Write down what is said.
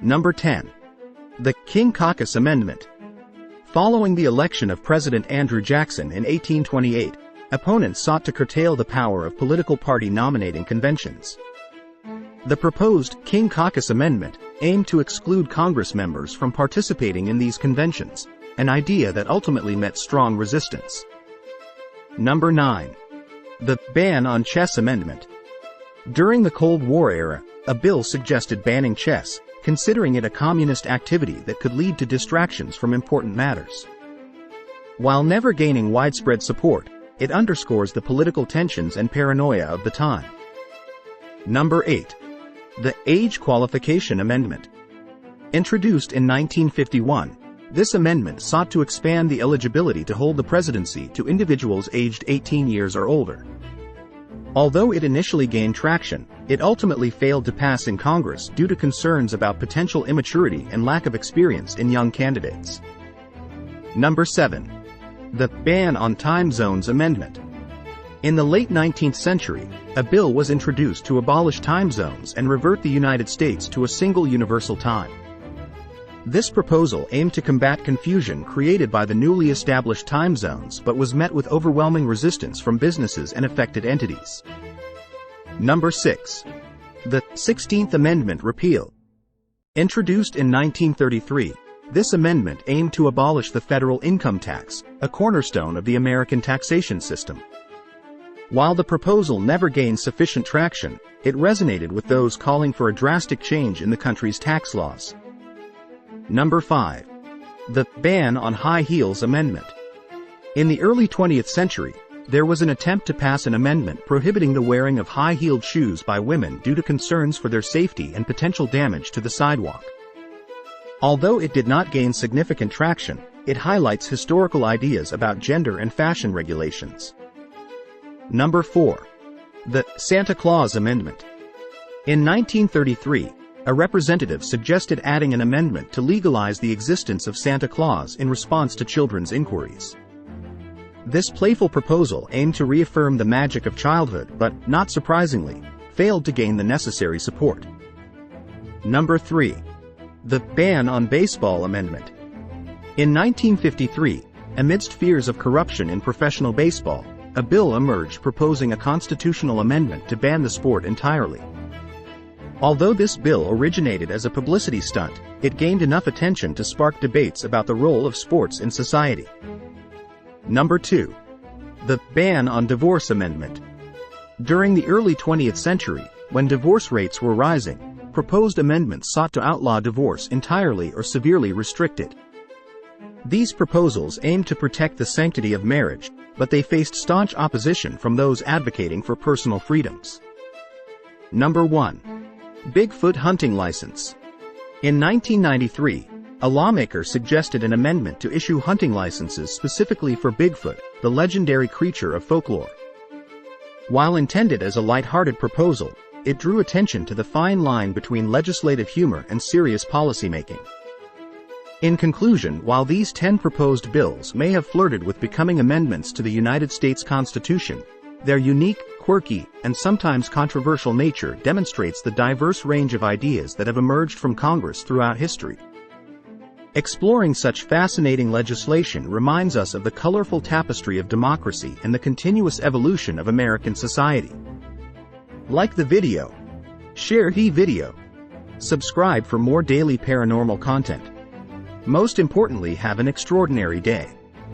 Number 10. The King Caucus Amendment. Following the election of President Andrew Jackson in 1828, opponents sought to curtail the power of political party nominating conventions. The proposed King Caucus Amendment aimed to exclude Congress members from participating in these conventions, an idea that ultimately met strong resistance. Number 9. The Ban on Chess Amendment. During the Cold War era, a bill suggested banning chess, considering it a communist activity that could lead to distractions from important matters. While never gaining widespread support, it underscores the political tensions and paranoia of the time. Number 8. The Age Qualification Amendment. Introduced in 1951, this amendment sought to expand the eligibility to hold the presidency to individuals aged 18 years or older. Although it initially gained traction, it ultimately failed to pass in Congress due to concerns about potential immaturity and lack of experience in young candidates. Number 7. The Ban on Time Zones Amendment. In the late 19th century, a bill was introduced to abolish time zones and revert the United States to a single universal time. This proposal aimed to combat confusion created by the newly established time zones but was met with overwhelming resistance from businesses and affected entities. Number 6. The 16th Amendment repeal. Introduced in 1933, this amendment aimed to abolish the federal income tax, a cornerstone of the American taxation system. While the proposal never gained sufficient traction, it resonated with those calling for a drastic change in the country's tax laws. Number 5. The Ban on High Heels Amendment. In the early 20th century, there was an attempt to pass an amendment prohibiting the wearing of high-heeled shoes by women due to concerns for their safety and potential damage to the sidewalk. Although it did not gain significant traction, it highlights historical ideas about gender and fashion regulations. Number 4. The Santa Claus Amendment. In 1933, a representative suggested adding an amendment to legalize the existence of Santa Claus in response to children's inquiries. This playful proposal aimed to reaffirm the magic of childhood but, not surprisingly, failed to gain the necessary support. Number 3. The Ban on Baseball Amendment. In 1953, amidst fears of corruption in professional baseball, a bill emerged proposing a constitutional amendment to ban the sport entirely. Although this bill originated as a publicity stunt, it gained enough attention to spark debates about the role of sports in society. Number 2. The Ban on Divorce Amendment. During the early 20th century, when divorce rates were rising, proposed amendments sought to outlaw divorce entirely or severely restrict it. These proposals aimed to protect the sanctity of marriage, but they faced staunch opposition from those advocating for personal freedoms. Number 1. Bigfoot Hunting License. In 1993, a lawmaker suggested an amendment to issue hunting licenses specifically for Bigfoot, the legendary creature of folklore. While intended as a light-hearted proposal, it drew attention to the fine line between legislative humor and serious policymaking. In conclusion, while these 10 proposed bills may have flirted with becoming amendments to the United States Constitution, their unique, quirky, and sometimes controversial nature demonstrates the diverse range of ideas that have emerged from Congress throughout history. Exploring such fascinating legislation reminds us of the colorful tapestry of democracy and the continuous evolution of American society. Like the video, share the video, subscribe for more daily paranormal content. Most importantly, have an extraordinary day.